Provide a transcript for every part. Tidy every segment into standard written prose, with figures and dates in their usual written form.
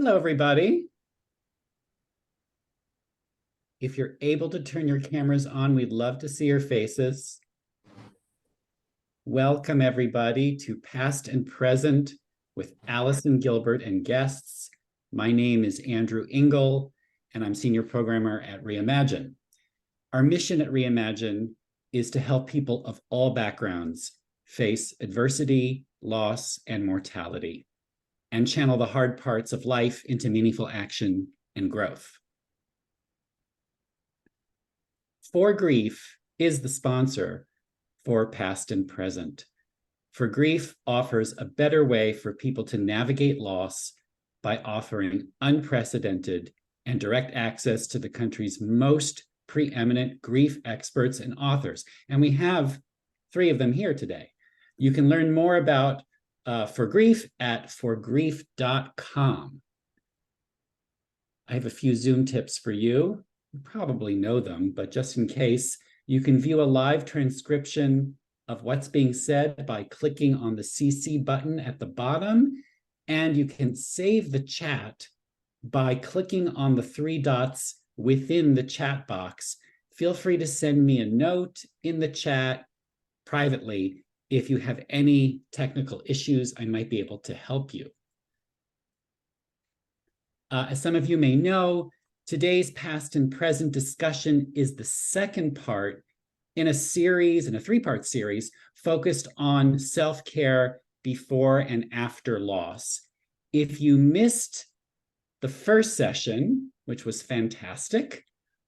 Hello, everybody. If you're able to turn your cameras on, we'd love to see your faces. Welcome, everybody, to Past and Present with Allison Gilbert and guests. My name is Andrew Engel, and I'm Senior Programmer at Reimagine. Our mission at Reimagine is to help people of all backgrounds face adversity, loss, and mortality, and channel the hard parts of life into meaningful action and growth. For Grief is the sponsor for Past and Present. For Grief offers a better way for people to navigate loss by offering unprecedented and direct access to the country's most preeminent grief experts and authors. And we have 3 of them here today. You can learn more about For Grief at forgrief.com. I have a few Zoom tips for you. You probably know them, but just in case, you can view a live transcription of what's being said by clicking on the CC button at the bottom, and you can save the chat by clicking on the 3 dots within the chat box. Feel free to send me a note in the chat privately. If you have any technical issues, I might be able to help you. As some of you may know, today's Past and Present discussion is the second part in a 3-part series focused on self-care before and after loss. If you missed the first session, which was fantastic,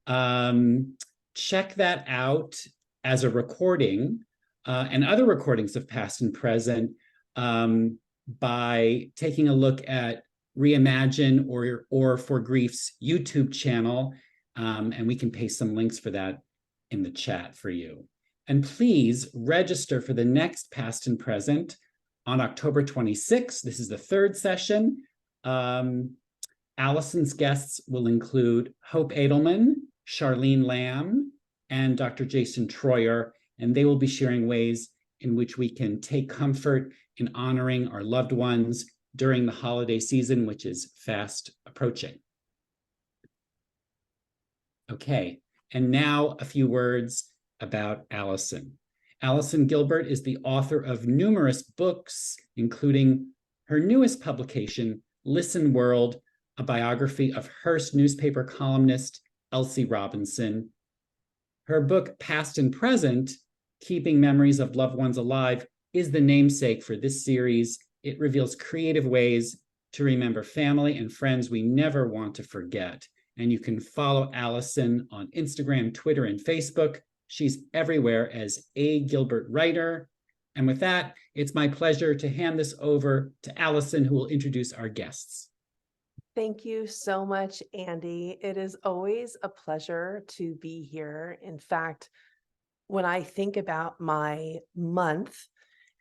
check that out as a recording and other recordings of Past and Present by taking a look at Reimagine or For Grief's YouTube channel, and we can paste some links for that in the chat for you. And please register for the next Past and Present on October 26th. This is the 3rd session. Allison's guests will include Hope Edelman, Charlene Lamb, and Dr. Jason Troyer, and they will be sharing ways in which we can take comfort in honoring our loved ones during the holiday season, which is fast approaching. Okay, and now a few words about Allison. Allison Gilbert is the author of numerous books, including her newest publication, Listen World, a biography of Hearst newspaper columnist Elsie Robinson. Her book, Past and Present, Keeping Memories of Loved Ones Alive, is the namesake for this series. It reveals creative ways to remember family and friends we never want to forget. And you can follow Allison on Instagram, Twitter, and Facebook. She's everywhere as A. Gilbert Writer. And with that, it's my pleasure to hand this over to Allison, who will introduce our guests. Thank you so much, Andy. It is always a pleasure to be here. In fact, when I think about my month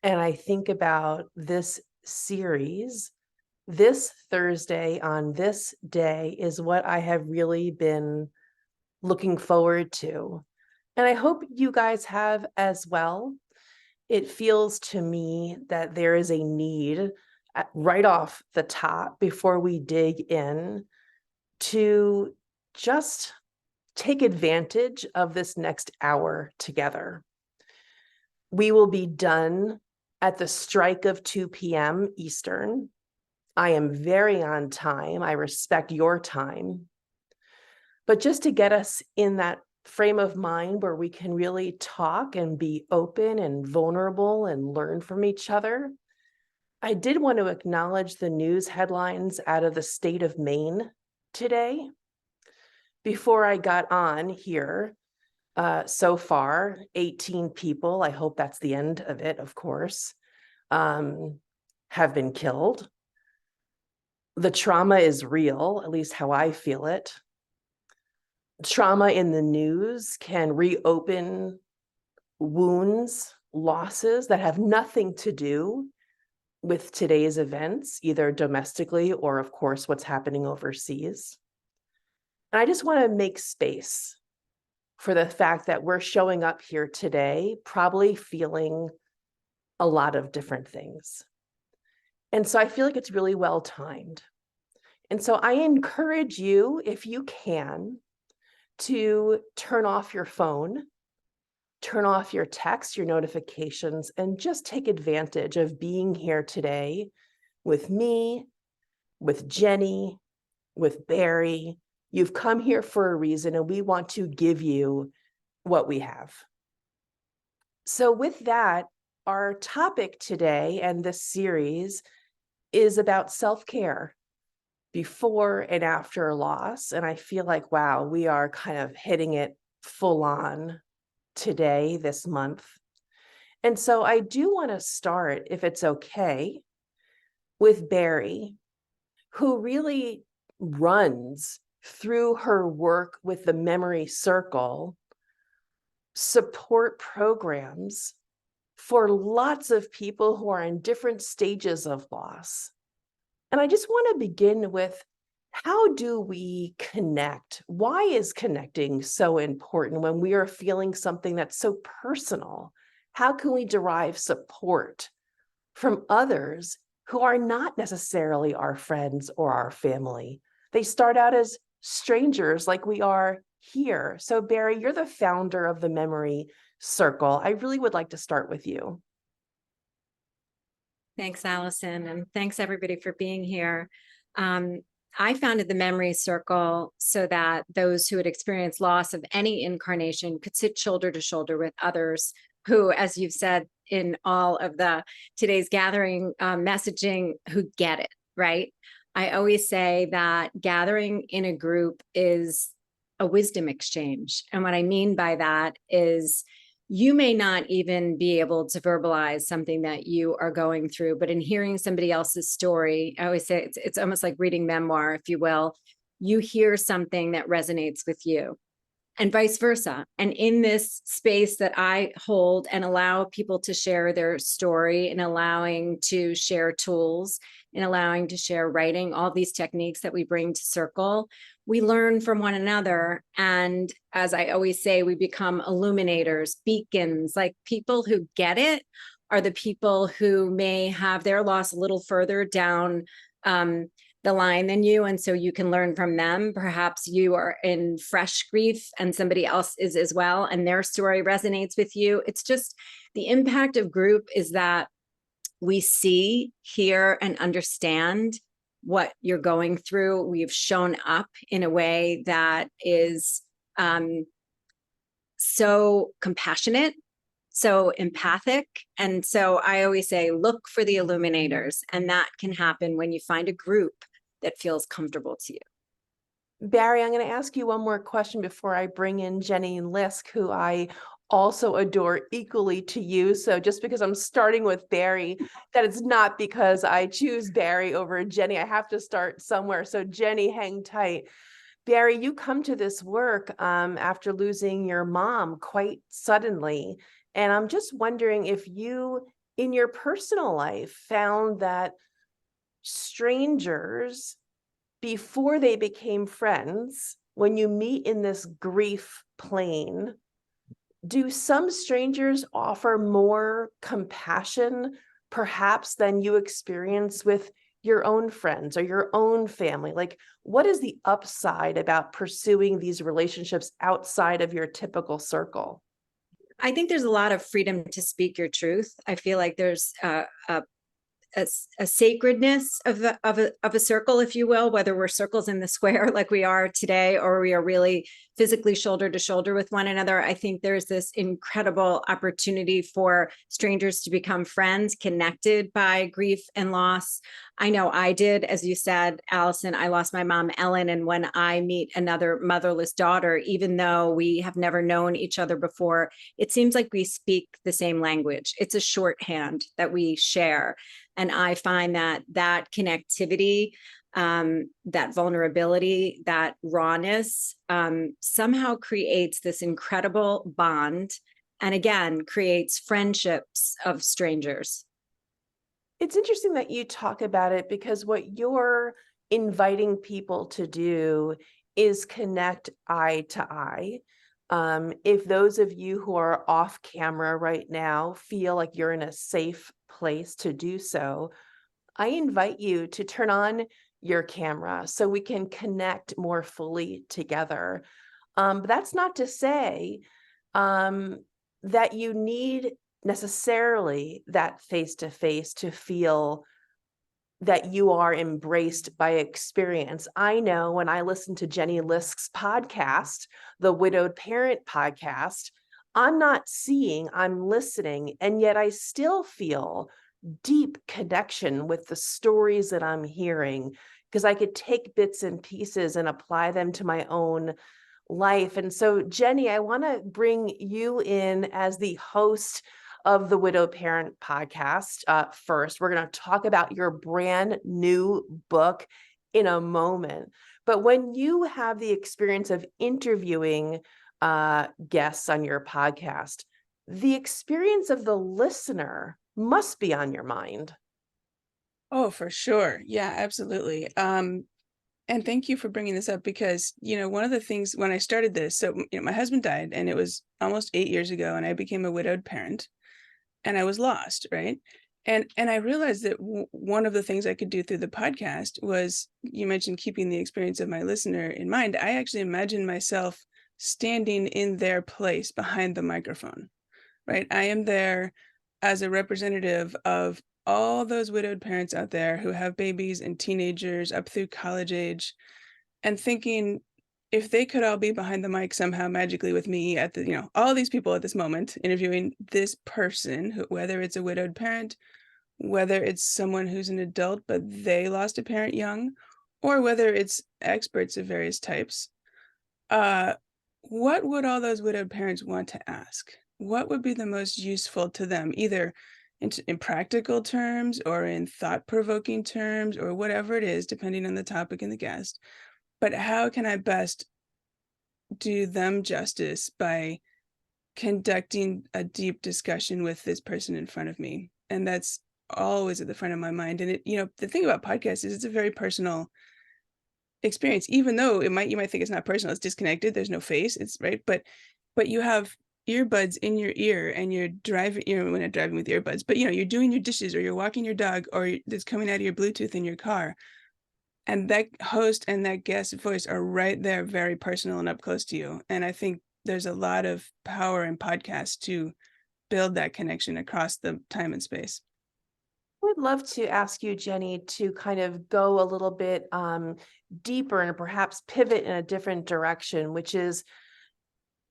and I think about this series, this Thursday on this day is what I have really been looking forward to. And I hope you guys have as well. It feels to me that there is a need right off the top before we dig in to just take advantage of this next hour together. We will be done at the strike of 2 p.m. Eastern. I am very on time. I respect your time. But just to get us in that frame of mind where we can really talk and be open and vulnerable and learn from each other, I did want to acknowledge the news headlines out of the state of Maine today. Before I got on here, so far, 18 people, I hope that's the end of it, of course, have been killed. The trauma is real, at least how I feel it. Trauma in the news can reopen wounds, losses that have nothing to do with today's events, either domestically or, of course, what's happening overseas. And I just want to make space for the fact that we're showing up here today, probably feeling a lot of different things. And so I feel like it's really well timed. And so I encourage you, if you can, to turn off your phone, turn off your text, your notifications, and just take advantage of being here today with me, with Jenny, with Barri. You've come here for a reason, and we want to give you what we have. So with that, our topic today and this series is about self-care before and after loss. And I feel like, wow, we are kind of hitting it full on today, this month. And so I do want to start, if it's okay, with Barri, who really runs through her work with the Memory Circle support programs for lots of people who are in different stages of loss. And I just want to begin with, how do we connect? Why is connecting so important when we are feeling something that's so personal? How can we derive support from others who are not necessarily our friends or our family? They start out as strangers like we are here. So Barri, you're the founder of the Memory Circle. I really would like to start with you. Thanks, Allison, and thanks everybody for being here. I founded the Memory Circle so that those who had experienced loss of any incarnation could sit shoulder to shoulder with others who, as you've said in all of the today's gathering messaging, who get it, right? I always say that gathering in a group is a wisdom exchange. And what I mean by that is, you may not even be able to verbalize something that you are going through, but in hearing somebody else's story, I always say it's almost like reading memoir, if you will. You hear something that resonates with you, and vice versa. And in this space that I hold and allow people to share their story, and allowing to share tools, and allowing to share writing, all these techniques that we bring to Circle, we learn from one another. And as I always say, we become illuminators, beacons. Like, people who get it are the people who may have their loss a little further down the line than you. And so you can learn from them. Perhaps you are in fresh grief and somebody else is as well, and their story resonates with you. It's just the impact of group is that we see, hear, and understand what you're going through. We've shown up in a way that is so compassionate, so empathic. And so I always say, look for the illuminators. And that can happen when you find a group that feels comfortable to you. Barri, I'm going to ask you one more question before I bring in Jenny and Lisk, who I also adore equally to you. So just because I'm starting with Barri, that it's not because I choose Barri over Jenny. I have to start somewhere. So Jenny, hang tight. Barri, you come to this work after losing your mom quite suddenly. And I'm just wondering if you, in your personal life, found that strangers, before they became friends, when you meet in this grief plane, do some strangers offer more compassion, perhaps, than you experience with your own friends or your own family? Like, what is the upside about pursuing these relationships outside of your typical circle? I think there's a lot of freedom to speak your truth. I feel like there's a sacredness of a circle, if you will, whether we're circles in the square like we are today, or we are really physically shoulder to shoulder with one another. I think there's this incredible opportunity for strangers to become friends, connected by grief and loss. I know I did, as you said, Allison, I lost my mom, Ellen. And when I meet another motherless daughter, even though we have never known each other before, it seems like we speak the same language. It's a shorthand that we share. And I find that connectivity, that vulnerability, that rawness somehow creates this incredible bond, and again, creates friendships of strangers. It's interesting that you talk about it, because what you're inviting people to do is connect eye to eye. If those of you who are off camera right now feel like you're in a safe place to do so, I invite you to turn on your camera so we can connect more fully together. But that's not to say that you need necessarily that face-to-face to feel that you are embraced by experience. I know when I listen to Jenny Lisk's podcast, the Widowed Parent podcast, I'm not seeing, I'm listening, and yet I still feel deep connection with the stories that I'm hearing because I could take bits and pieces and apply them to my own life. And so, Jenny, I want to bring you in as the host of the Widow Parent podcast. First, we're going to talk about your brand new book in a moment. But when you have the experience of interviewing guests on your podcast, the experience of the listener must be on your mind. Oh, for sure. Yeah, absolutely. And thank you for bringing this up because, one of the things when I started this, so, my husband died and it was almost 8 years ago and I became a widowed parent and I was lost, right? And I realized that one of the things I could do through the podcast was, you mentioned keeping the experience of my listener in mind. I actually imagine myself standing in their place behind the microphone, right? I am there as a representative of all those widowed parents out there who have babies and teenagers up through college age, and thinking if they could all be behind the mic somehow magically with me at the, all these people at this moment interviewing this person, who, whether it's a widowed parent, whether it's someone who's an adult but they lost a parent young, or whether it's experts of various types, uh, what would all those widowed parents want to ask? What would be the most useful to them, either in practical terms or in thought-provoking terms or whatever it is, depending on the topic and the guest? But how can I best do them justice by conducting a deep discussion with this person in front of me? And that's always at the front of my mind. And the thing about podcasts is it's a very personal experience, even though you might think it's not personal, it's disconnected, there's no face, it's right, but you have earbuds in your ear and you're driving, we're not driving with earbuds, but you're doing your dishes or you're walking your dog or it's coming out of your Bluetooth in your car, and that host and that guest voice are right there, very personal and up close to you. And I think there's a lot of power in podcasts to build that connection across the time and space. I would love to ask you, Jenny, to kind of go a little bit deeper and perhaps pivot in a different direction, which is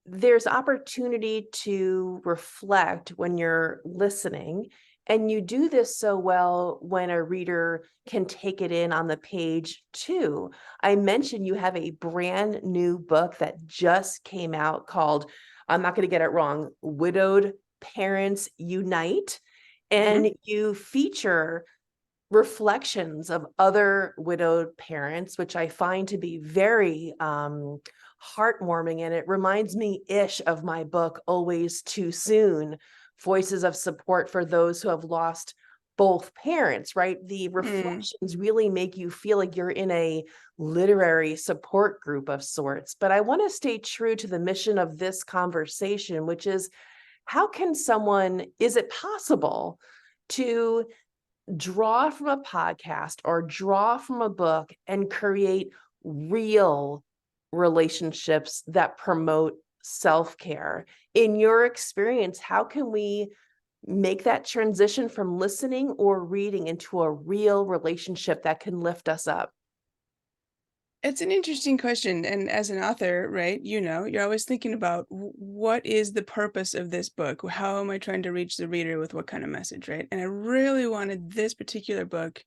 there's opportunity to reflect when you're listening. And you do this so well when a reader can take it in on the page too. I mentioned you have a brand new book that just came out called, I'm not going to get it wrong, Widowed Parents Unite. And you feature reflections of other widowed parents, which I find to be very heartwarming. And it reminds me of my book, Always Too Soon, Voices of Support for Those Who Have Lost Both Parents, right? The reflections really make you feel like you're in a literary support group of sorts. But I want to stay true to the mission of this conversation, which is, is it possible to draw from a podcast or draw from a book and create real relationships that promote self-care? In your experience, how can we make that transition from listening or reading into a real relationship that can lift us up? It's an interesting question. And as an author, right, you're always thinking about what is the purpose of this book? How am I trying to reach the reader with what kind of message, right? And I really wanted this particular book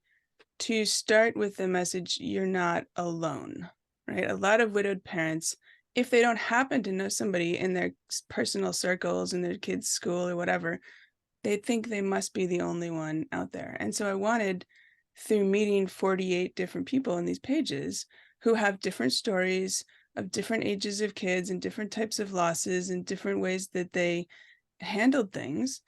to start with the message, you're not alone, right? A lot of widowed parents, if they don't happen to know somebody in their personal circles, in their kids' school or whatever, they think they must be the only one out there. And so I wanted, through meeting 48 different people in these pages who have different stories of different ages of kids and different types of losses and different ways that they handled things,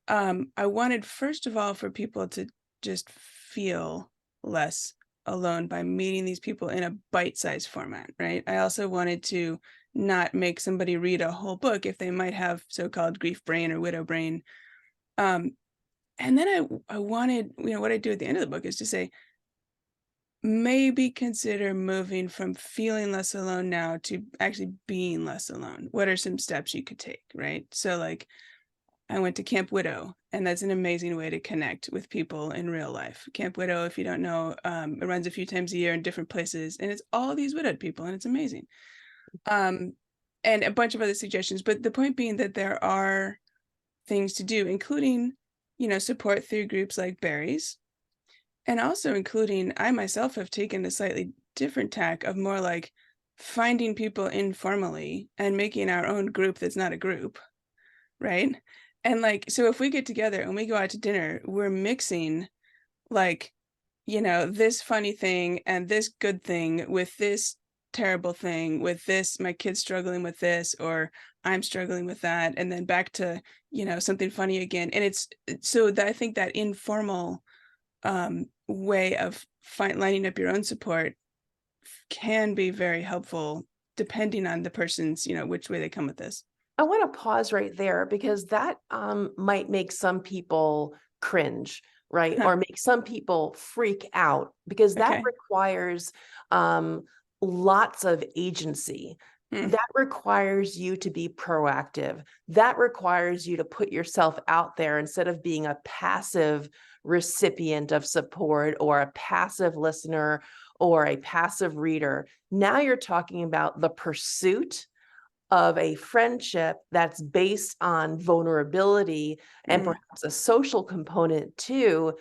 I wanted, first of all, for people to just feel less alone by meeting these people in a bite-sized format, right? I also wanted to not make somebody read a whole book if they might have so-called grief brain or widow brain. And then I wanted, what I do at the end of the book is to say, maybe consider moving from feeling less alone now to actually being less alone. What are some steps you could take, right? So like I went to Camp Widow, and that's an amazing way to connect with people in real life. Camp Widow, if you don't know, it runs a few times a year in different places, and it's all these widowed people, and it's amazing. And a bunch of other suggestions, but the point being that there are things to do, including, support through groups like Barry's, and also including, I myself have taken a slightly different tack of more like finding people informally and making our own group that's not a group, right? And like, so if we get together and we go out to dinner, we're mixing like, this funny thing and this good thing with this terrible thing, with this, my kid's struggling with this, or I'm struggling with that, and then back to, something funny again. And it's so that I think that informal way of lining up your own support can be very helpful depending on the person's, which way they come with this. I want to pause right there because that might make some people cringe, right? Huh. Or make some people freak out because that Okay. requires lots of agency. That requires you to be proactive. That requires you to put yourself out there instead of being a passive recipient of support or a passive listener or a passive reader. Now you're talking about the pursuit of a friendship that's based on vulnerability and perhaps a social component too.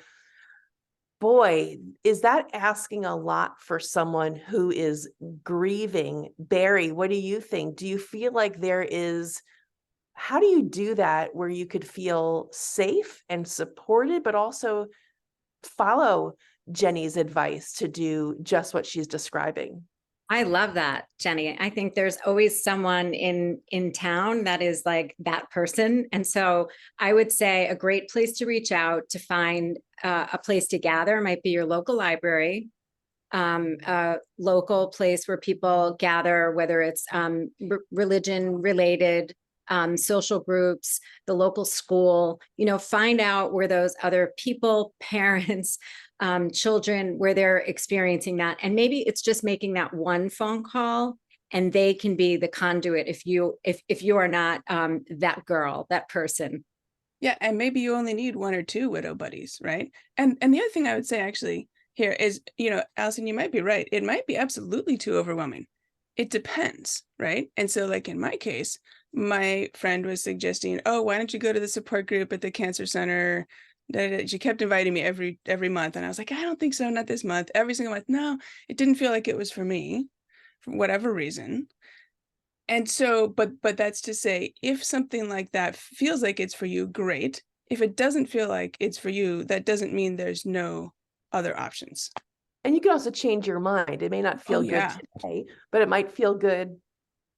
Boy, is that asking a lot for someone who is grieving? Barry, what do you think? Do you feel like how do you do that where you could feel safe and supported, but also follow Jenny's advice to do just what she's describing? I love that, Jenny. I think there's always someone in town that is like that person. And so I would say a great place to reach out to find a place to gather might be your local library, a local place where people gather, whether it's religion related, social groups, the local school, find out where those other people, parents, children, where they're experiencing that. And maybe it's just making that one phone call and they can be the conduit if you are not that girl, that person. Yeah, and maybe you only need one or two widow buddies, right? And the other thing I would say actually here is, Allison, you might be right. It might be absolutely too overwhelming. It depends, right? And so like in my case, my friend was suggesting, oh, why don't you go to the support group at the cancer center? She kept inviting me every month. And I was like, I don't think so, not this month. Every single month. No, it didn't feel like it was for me for whatever reason. And so, but that's to say, if something like that feels like it's for you, great. If it doesn't feel like it's for you, that doesn't mean there's no other options. And you can also change your mind. It may not feel good today, but it might feel good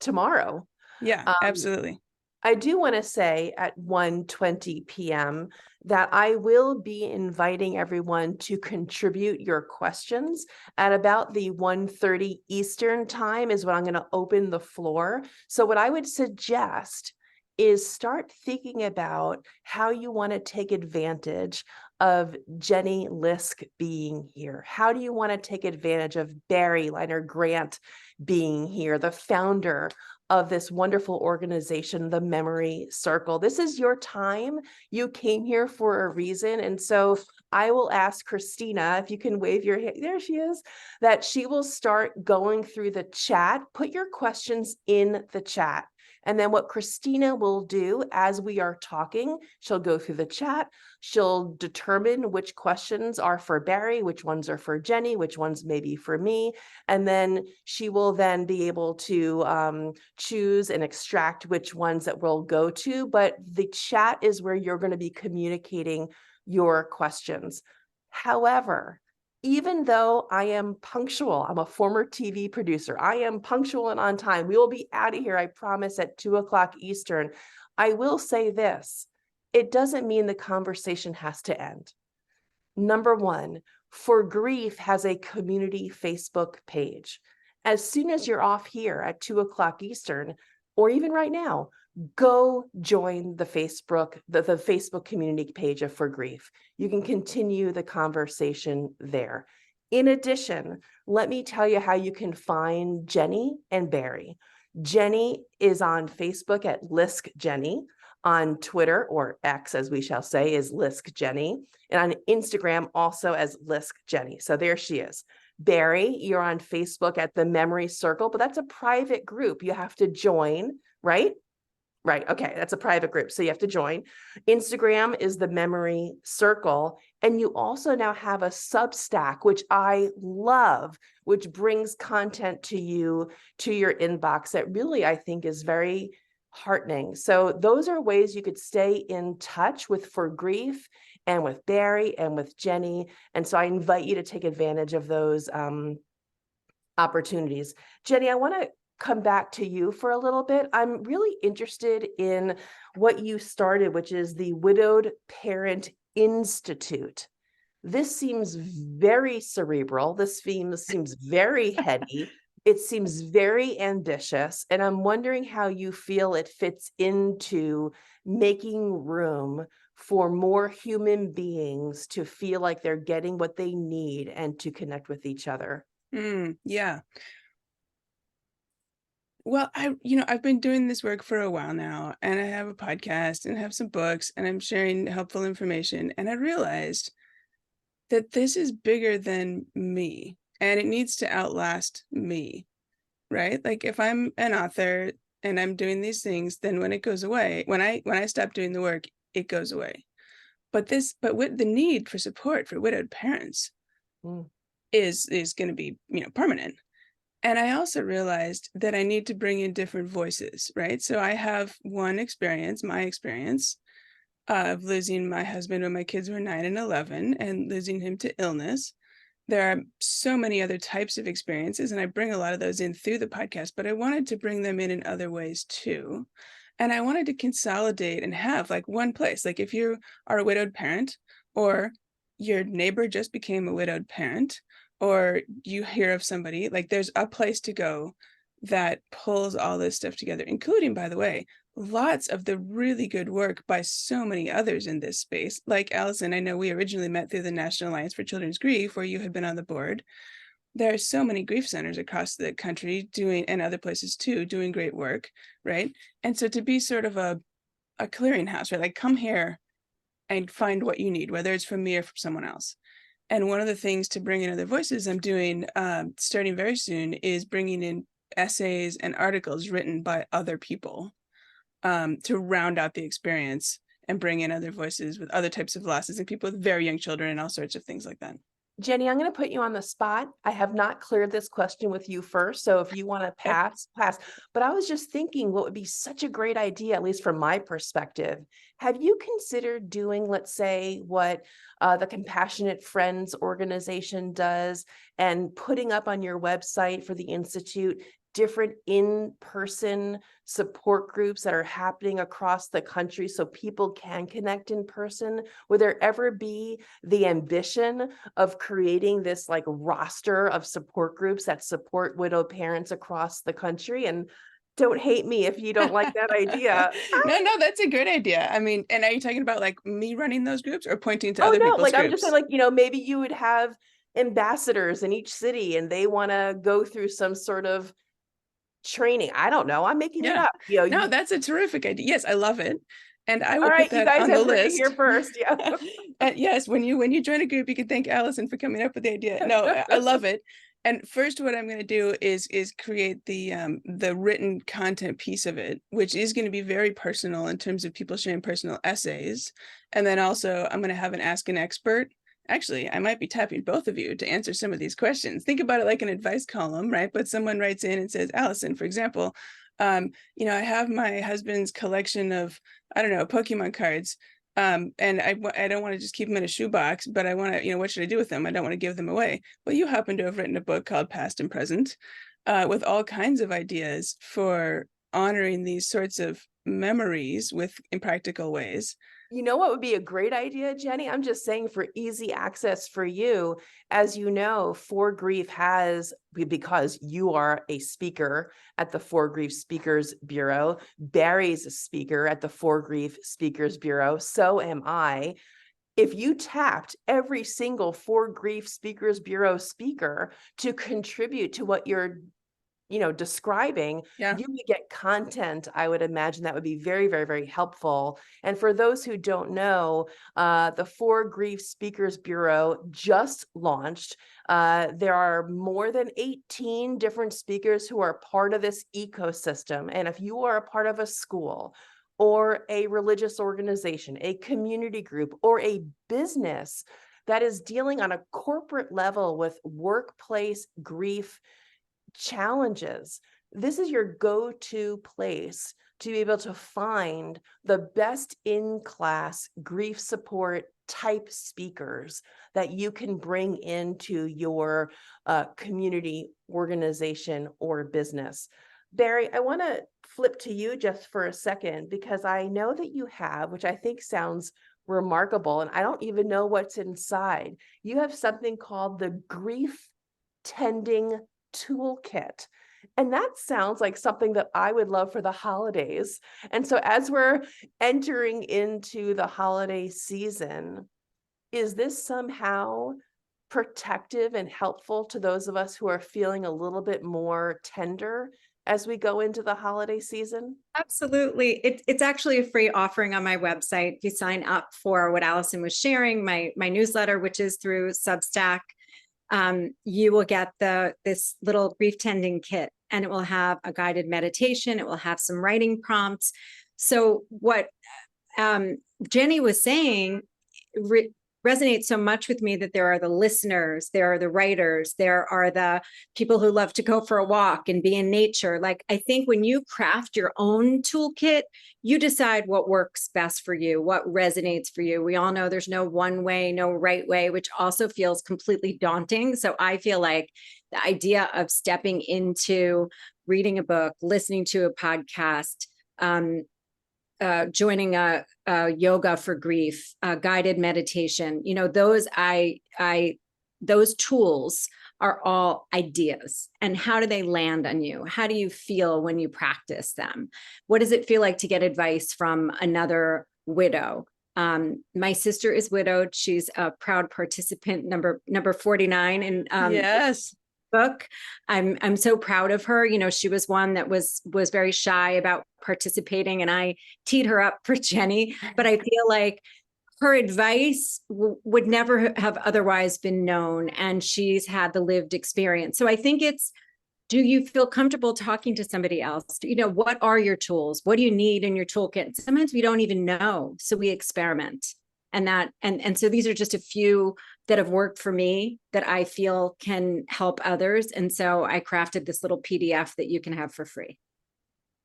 tomorrow. Yeah, absolutely. I do want to say at 1:20 p.m. that I will be inviting everyone to contribute your questions at about the 1:30 Eastern time is when I'm going to open the floor. So what I would suggest is start thinking about how you want to take advantage of Jenny Lisk being here. How do you want to take advantage of Barri Leiner Grant being here, the founder of this wonderful organization, the Memory Circle? This is your time. You came here for a reason. And so I will ask Christina, if you can wave your hand, there she is, that she will start going through the chat. Put your questions in the chat. And then what Christina will do as we are talking, she'll go through the chat. She'll determine which questions are for Barry, which ones are for Jenny, which ones may be for me. And then she will then be able to choose and extract which ones that we'll go to. But the chat is where you're going to be communicating your questions. However, even though I am punctual, I'm a former TV producer, I am punctual and on time. We will be out of here, I promise, at 2:00 Eastern. I will say this, it doesn't mean the conversation has to end. Number one, For Grief has a community Facebook page. As soon as you're off here at 2:00 Eastern, or even right now, go join the Facebook community page of For Grief. You can continue the conversation there. In addition, let me tell you how you can find Jenny and Barri. Jenny is on Facebook at Lisk Jenny. On Twitter, or X as we shall say, is Lisk Jenny. And on Instagram also as Lisk Jenny. So there she is. Barri, you're on Facebook at the Memory Circle, but that's a private group. You have to join, right? Right. Okay. That's a private group. So you have to join. Instagram is the Memory Circle. And you also now have a Substack, which I love, which brings content to you, to your inbox that really, I think, is very heartening. So those are ways you could stay in touch with For Grief and with Barri and with Jenny. And so I invite you to take advantage of those opportunities. Jenny, I want to come back to you for a little bit. I'm really interested in what you started, which is the Widowed Parent Institute. This seems very cerebral. This seems very heady. It seems very ambitious. And I'm wondering how you feel it fits into making room for more human beings to feel like they're getting what they need and to connect with each other. Yeah. Well, I've been doing this work for a while now, and I have a podcast and have some books, and I'm sharing helpful information. And I realized that this is bigger than me, and it needs to outlast me, right? Like if I'm an author and I'm doing these things, then when it goes away, when I stop doing the work, it goes away. But with the need for support for widowed parents is going to be, permanent. And I also realized that I need to bring in different voices, right? So I have my experience of losing my husband when my kids were 9 and 11 and losing him to illness. There are so many other types of experiences, and I bring a lot of those in through the podcast, but I wanted to bring them in other ways too. And I wanted to consolidate and have like one place, like if you are a widowed parent or your neighbor just became a widowed parent, or you hear of somebody, like there's a place to go that pulls all this stuff together, including, by the way, lots of the really good work by so many others in this space. Like Allison, I know we originally met through the National Alliance for Children's Grief, where you had been on the board. There are so many grief centers across the country doing, and other places too, doing great work, right? And so to be sort of a clearinghouse, right? Like come here and find what you need, whether it's from me or from someone else. And one of the things to bring in other voices I'm doing, starting very soon, is bringing in essays and articles written by other people to round out the experience and bring in other voices with other types of losses and people with very young children and all sorts of things like that. Jenny, I'm going to put you on the spot. I have not cleared this question with you first. So if you want to pass. But I was just thinking what would be such a great idea, at least from my perspective. Have you considered doing, let's say, what the Compassionate Friends organization does and putting up on your website for the Institute different in-person support groups that are happening across the country so people can connect in person? Would there ever be the ambition of creating this like roster of support groups that support widowed parents across the country? And don't hate me if you don't like that idea. No, that's a great idea. I mean, and are you talking about like me running those groups or pointing to Oh other no, people's like groups? I'm just saying, like, maybe you would have ambassadors in each city and they want to go through some sort of training. I don't know. I'm making it up. No, that's a terrific idea. Yes, I love it. And I will all right, put that you guys on the have heard it list. here first. Yeah. Yes, when you join a group, you can thank Allison for coming up with the idea. No, I love it. And first, what I'm going to do is create the written content piece of it, which is going to be very personal in terms of people sharing personal essays. And then also, I'm going to have an Ask an Expert. Actually, I might be tapping both of you to answer some of these questions. Think about it like an advice column, right? But someone writes in and says, Allison, for example, I have my husband's collection of, I don't know, Pokemon cards. And I don't want to just keep them in a shoebox, but I want to, what should I do with them? I don't want to give them away. Well, you happen to have written a book called Past and Present, with all kinds of ideas for honoring these sorts of memories in practical ways. You know what would be a great idea, Jenny? I'm just saying for easy access for you. As you know, For Grief has, because you are a speaker at the For Grief Speakers Bureau, Barri's a speaker at the For Grief Speakers Bureau, so am I. if you tapped every single For Grief Speakers Bureau speaker to contribute to what you're describing, Yeah. you would get content. I would imagine that would be very, very, very helpful. And for those who don't know, the For Grief Speakers Bureau just launched. There are more than 18 different speakers who are part of this ecosystem. And if you are a part of a school or a religious organization, a community group, or a business that is dealing on a corporate level with workplace grief challenges, this is your go-to place to be able to find the best in-class grief support type speakers that you can bring into your community, organization, or business. Barri, I want to flip to you just for a second, because I know that you have, which I think sounds remarkable, and I don't even know what's inside. You have something called the Grief Tending Toolkit. And that sounds like something that I would love for the holidays. And so as we're entering into the holiday season, is this somehow protective and helpful to those of us who are feeling a little bit more tender as we go into the holiday season? Absolutely. It's actually a free offering on my website. If you sign up for what Allison was sharing, my newsletter, which is through Substack, you will get this little grief tending kit, and it will have a guided meditation. It will have some writing prompts. So what Jenny was saying resonates so much with me, that there are the listeners, there are the writers, there are the people who love to go for a walk and be in nature. Like, I think when you craft your own toolkit, you decide what works best for you, what resonates for you. We all know there's no one way, no right way, which also feels completely daunting. So I feel like the idea of stepping into reading a book, listening to a podcast, joining a yoga for grief, guided meditation, those tools are all ideas. And how do they land on you? How do you feel when you practice them? What does it feel like to get advice from another widow? My sister is widowed. She's a proud participant, number 49 in Yes. book. I'm so proud of her. She was one that was very shy about participating, and I teed her up for Jenny, but I feel like her advice would never have otherwise been known, and she's had the lived experience. So I think do you feel comfortable talking to somebody else? What are your tools? What do you need in your toolkit? Sometimes we don't even know, so we experiment. And so these are just a few that have worked for me that I feel can help others. And so I crafted this little PDF that you can have for free.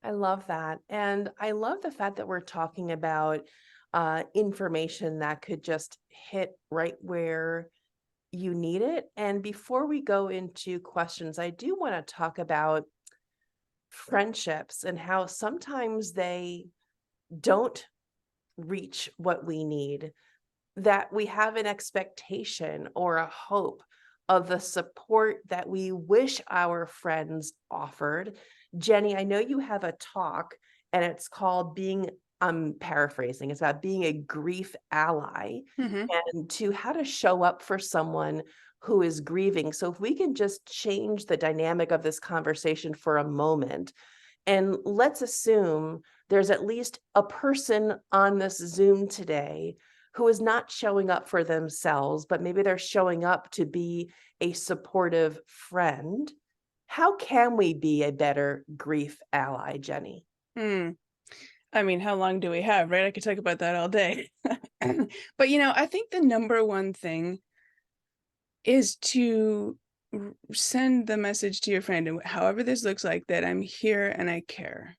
I love that. And I love the fact that we're talking about information that could just hit right where you need it. And before we go into questions, I do want to talk about friendships and how sometimes they don't reach what we need, that we have an expectation or a hope of the support that we wish our friends offered. Jenny, I know you have a talk, and it's called I'm paraphrasing, it's about being a grief ally, and to how to show up for someone who is grieving. So if we can just change the dynamic of this conversation for a moment, and let's assume there's at least a person on this Zoom today who is not showing up for themselves, but maybe they're showing up to be a supportive friend. How can we be a better grief ally, Jenny? I mean, how long do we have, right? I could talk about that all day. But, I think the number one thing is to send the message to your friend, and however this looks like, that I'm here and I care.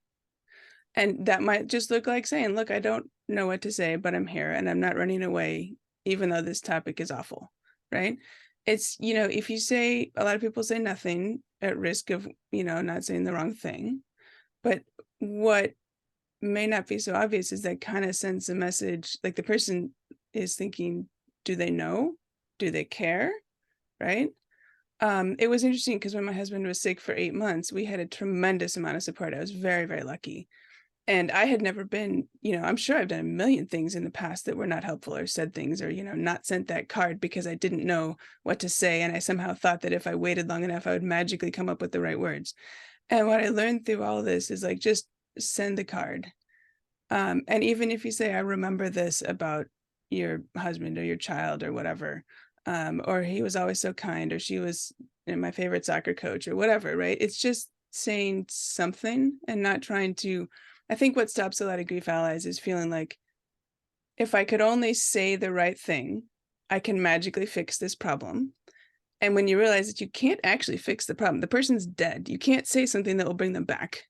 And that might just look like saying, look, I don't know what to say, but I'm here and I'm not running away, even though this topic is awful, right? It's, if you say, a lot of people say nothing at risk of, not saying the wrong thing. But what may not be so obvious is that kind of sends a message, like the person is thinking, do they know? Do they care? Right? It was interesting because when my husband was sick for 8 months, we had a tremendous amount of support. I was very, very lucky. And I had never been, I'm sure I've done a million things in the past that were not helpful, or said things, or, not sent that card because I didn't know what to say. And I somehow thought that if I waited long enough, I would magically come up with the right words. And what I learned through all of this is like, just send the card. And even if you say, I remember this about your husband or your child or whatever, or he was always so kind, or she was my favorite soccer coach, or whatever, right? It's just saying something and not trying to. I think what stops a lot of grief allies is feeling like, if I could only say the right thing, I can magically fix this problem. And when you realize that you can't actually fix the problem, the person's dead. You can't say something that will bring them back.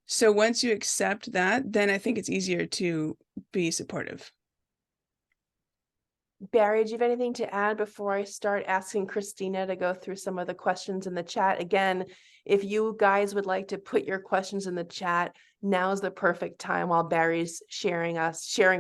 So once you accept that, then I think it's easier to be supportive. Barry, do you have anything to add before I start asking Christina to go through some of the questions in the chat? Again, if you guys would like to put your questions in the chat, now's the perfect time while Barry's sharing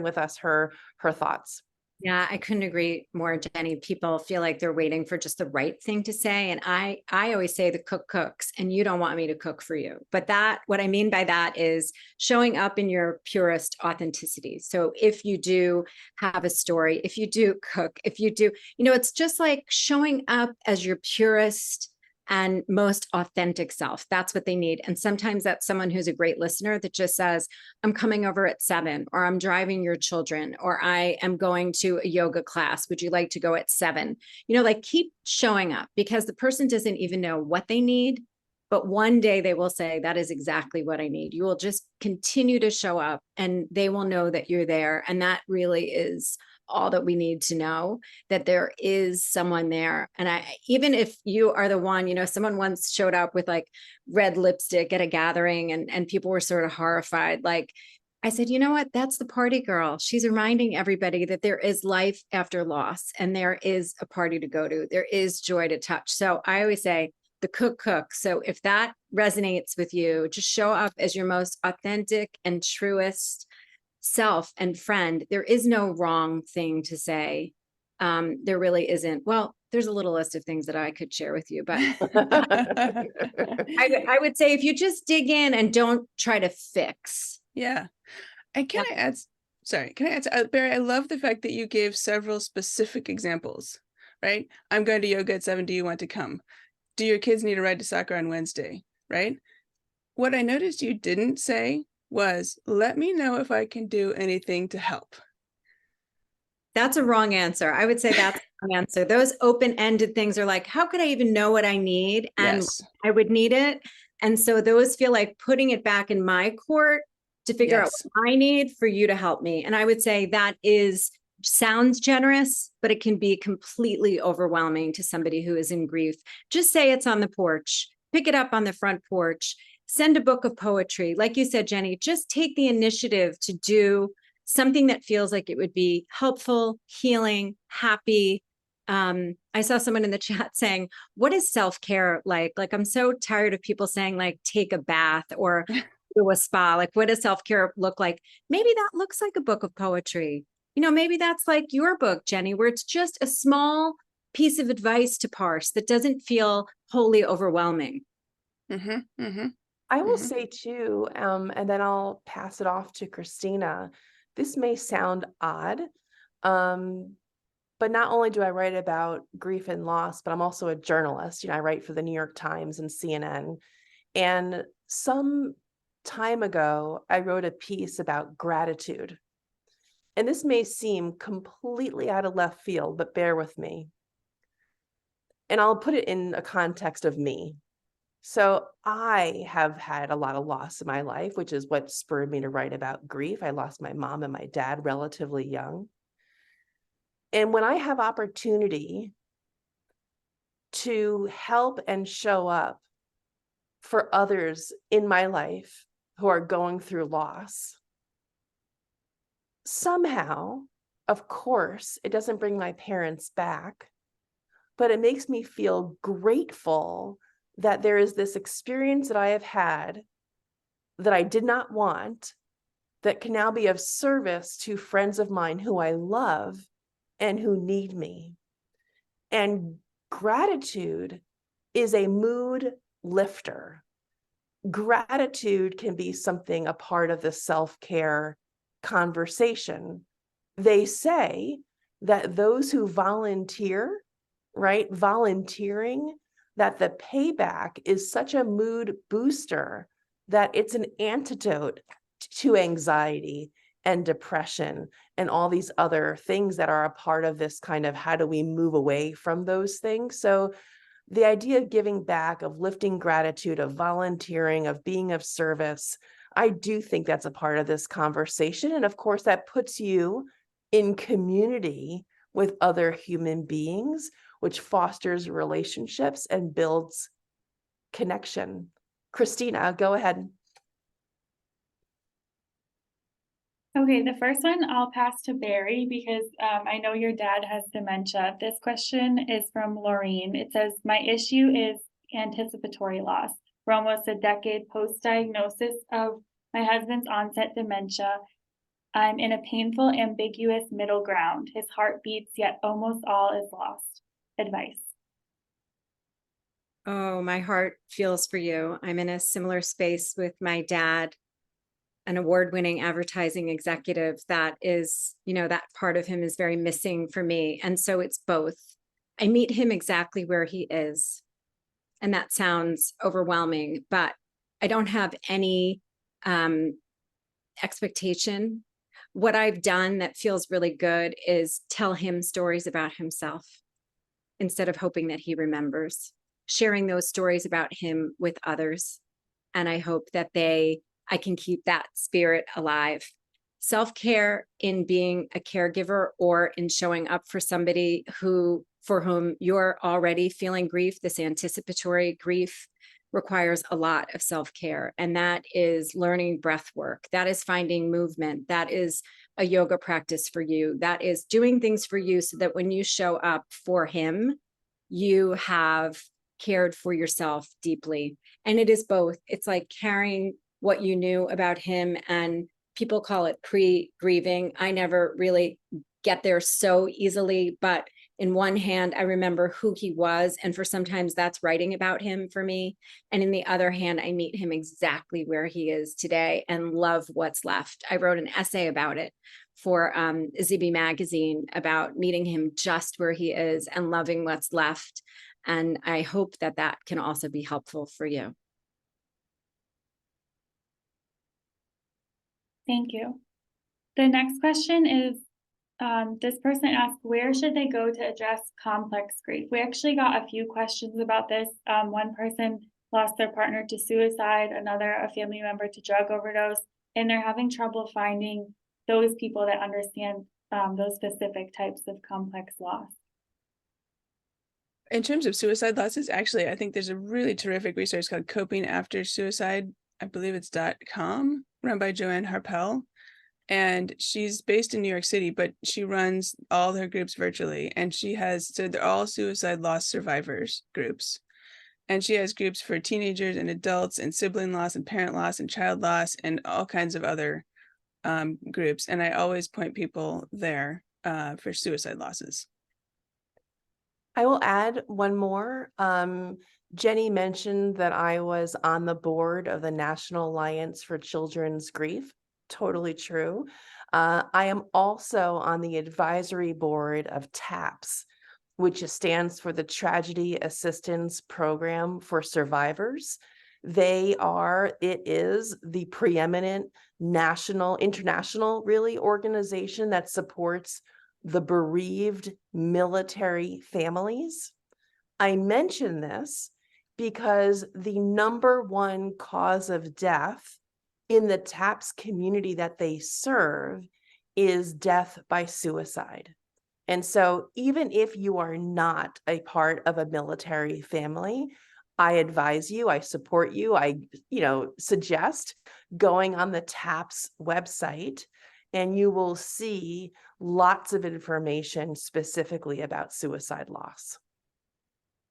with us her thoughts. Yeah, I couldn't agree more, Jenny. People feel like they're waiting for just the right thing to say. And I always say the cook cooks, and you don't want me to cook for you. But what I mean by that is showing up in your purest authenticity. So if you do have a story, if you do cook, if you do, it's just like showing up as your purest and most authentic self. That's what they need. And sometimes that's someone who's a great listener that just says, I'm coming over at 7, or I'm driving your children, or I am going to a yoga class. Would you like to go at 7? Like keep showing up, because the person doesn't even know what they need, but one day they will say, that is exactly what I need. You will just continue to show up and they will know that you're there. And that really is all that we need to know, that there is someone there. And even if you are the one, someone once showed up with like red lipstick at a gathering and people were sort of horrified. Like I said, you know what? That's the party girl. She's reminding everybody that there is life after loss, and there is a party to go to. There is joy to touch. So I always say the cook. So if that resonates with you, just show up as your most authentic and truest self and friend. There is no wrong thing to say. There really isn't. Well, there's a little list of things that I could share with you, but I would say if you just dig in and don't try to fix. Yeah. And can I add, Barry, I love the fact that you gave several specific examples, right? I'm going to yoga at 7. Do you want to come? Do your kids need a ride to soccer on Wednesday, right? What I noticed you didn't say was, let me know if I can do anything to help. That's a wrong answer. I would say that's the wrong answer. Those open-ended things are like, how could I even know what I need? And Yes. I would need it. And so those feel like putting it back in my court to figure out what I need for you to help me. And I would say that sounds generous, but it can be completely overwhelming to somebody who is in grief. Just say it's on the porch, pick it up on the front porch, send a book of poetry. Like you said, Jenny, just take the initiative to do something that feels like it would be helpful, healing, happy. I saw someone in the chat saying, what is self-care like? Like, I'm so tired of people saying like, take a bath or do a spa. Like, what does self-care look like? Maybe that looks like a book of poetry. Maybe that's like your book, Jenny, where it's just a small piece of advice to parse that doesn't feel wholly overwhelming. Mm-hmm, mm-hmm. I will say too, and then I'll pass it off to Christina. This may sound odd, but not only do I write about grief and loss, but I'm also a journalist. I write for the New York Times and CNN. And some time ago, I wrote a piece about gratitude. And this may seem completely out of left field, but bear with me. And I'll put it in a context of me. So I have had a lot of loss in my life, which is what spurred me to write about grief. I lost my mom and my dad relatively young. And when I have opportunity to help and show up for others in my life who are going through loss, somehow, of course, it doesn't bring my parents back, but it makes me feel grateful that there is this experience that I have had that I did not want, that can now be of service to friends of mine who I love and who need me. And gratitude is a mood lifter. gratitude can be something, a part of the self-care conversation. They say that those who volunteer, right, volunteering, that the payback is such a mood booster that it's an antidote to anxiety and depression and all these other things that are a part of this kind of how do we move away from those things. So the idea of giving back, of lifting gratitude, of volunteering, of being of service, I do think that's a part of this conversation. And of course, that puts you in community with other human beings, which fosters relationships and builds connection. Christina, go ahead. Okay, the first one I'll pass to Barry because I know your dad has dementia. This question is from Laureen. It says, my issue is anticipatory loss. We're almost a decade post-diagnosis of my husband's onset dementia. I'm in a painful, ambiguous middle ground. His heart beats, yet almost all is lost. Advice. Oh, my heart feels for you. I'm in a similar space with my dad, an award-winning advertising executive that is, that part of him is very missing for me. And so it's both. I meet him exactly where he is. And that sounds overwhelming, but I don't have any expectation. What I've done that feels really good is tell him stories about himself instead of hoping that he remembers, sharing those stories about him with others. And I hope that I can keep that spirit alive. Self-care in being a caregiver or in showing up for somebody for whom you're already feeling grief, this anticipatory grief, requires a lot of self-care. And that is learning breath work. That is finding movement. That is a yoga practice for you. That is doing things for you so that when you show up for him, you have cared for yourself deeply. And it is both. It's like carrying what you knew about him, and people call it pre-grieving. I never really get there so easily, but in one hand, I remember who he was, and for sometimes that's writing about him for me. And in the other hand, I meet him exactly where he is today and love what's left. I wrote an essay about it for ZB magazine about meeting him just where he is and loving what's left. And I hope that that can also be helpful for you. Thank you. The next question is, this person asked, where should they go to address complex grief? We actually got a few questions about this. One person lost their partner to suicide, another a family member to drug overdose, and they're having trouble finding those people that understand those specific types of complex loss. In terms of suicide losses, actually, I think there's a really terrific resource called Coping After Suicide. I believe it's .com, run by Joanne Harpel. And she's based in New York City, but she runs all her groups virtually. And so they're all suicide loss survivors groups. And she has groups for teenagers and adults and sibling loss and parent loss and child loss and all kinds of other groups. And I always point people there for suicide losses. I will add one more. Jenny mentioned that I was on the board of the National Alliance for Children's Grief. Totally true. I am also on the advisory board of TAPS, which stands for the Tragedy Assistance Program for Survivors. It is the preeminent international really organization that supports the bereaved military families. I mention this because the #1 cause of death in the TAPS community that they serve is death by suicide. And so even if you are not a part of a military family, I advise you, I support you, I suggest going on the TAPS website, and you will see lots of information specifically about suicide loss.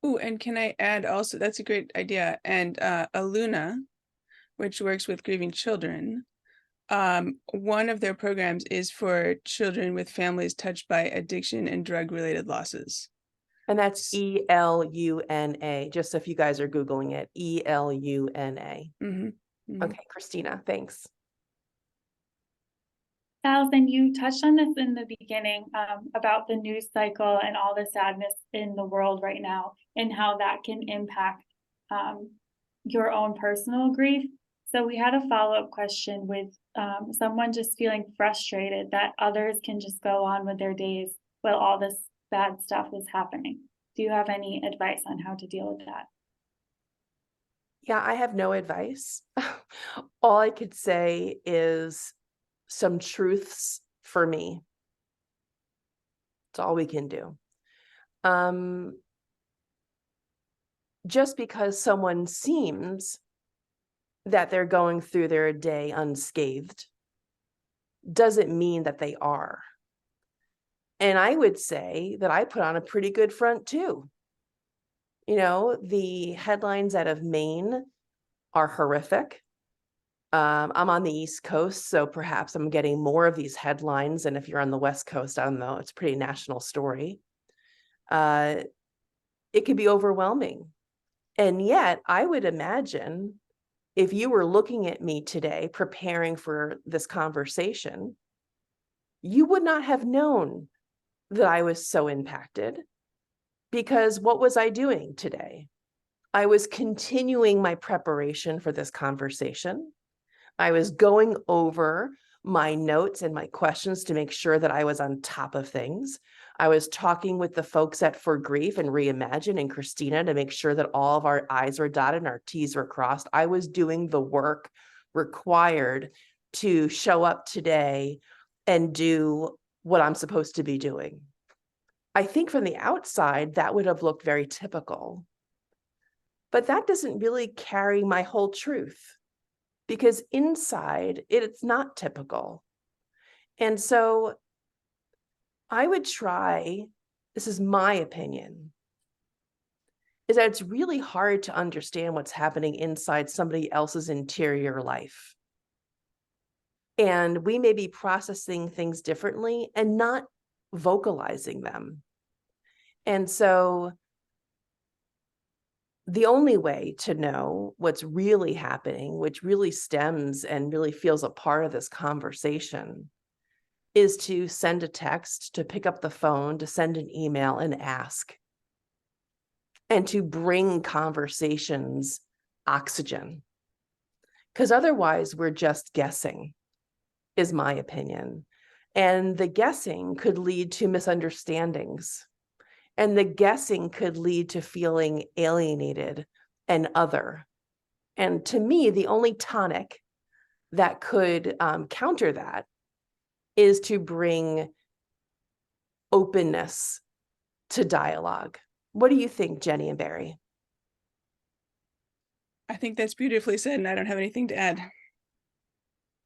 Oh, and can I add also, that's a great idea. And Aluna, which works with grieving children, one of their programs is for children with families touched by addiction and drug-related losses. And that's Eluna, just if you guys are Googling it, Eluna. Mhm, mhm. Okay, Christina, thanks. Allison, you touched on this in the beginning about the news cycle and all the sadness in the world right now and how that can impact your own personal grief. So we had a follow-up question with someone just feeling frustrated that others can just go on with their days while all this bad stuff is happening. Do you have any advice on how to deal with that? Yeah, I have no advice. All I could say is some truths for me. That's all we can do. Just because someone seems that they're going through their day unscathed doesn't mean that they are. And I would say that I put on a pretty good front too. You know, the headlines out of Maine are horrific. I'm on the East Coast, so perhaps I'm getting more of these headlines. And if you're on the West Coast, I don't know, it's a pretty national story. It could be overwhelming. And yet, I would imagine if you were looking at me today, preparing for this conversation, you would not have known that I was so impacted, because what was I doing today? I was continuing my preparation for this conversation. I was going over my notes and my questions to make sure that I was on top of things. I was talking with the folks at For Grief and Reimagine and Christina to make sure that all of our I's were dotted and our T's were crossed. I was doing the work required to show up today and do what I'm supposed to be doing. I think from the outside, that would have looked very typical. But that doesn't really carry my whole truth, because inside it's not typical. And so I would try, this is my opinion, is that it's really hard to understand what's happening inside somebody else's interior life. And we may be processing things differently and not vocalizing them. And so the only way to know what's really happening, which really stems and really feels a part of this conversation, is to send a text, to pick up the phone, to send an email and ask, and to bring conversations oxygen. Because otherwise we're just guessing, is my opinion. And the guessing could lead to misunderstandings. And the guessing could lead to feeling alienated and other. And to me, the only tonic that could counter that is to bring openness to dialogue. What do you think, Jenny and Barri? I think that's beautifully said, and I don't have anything to add.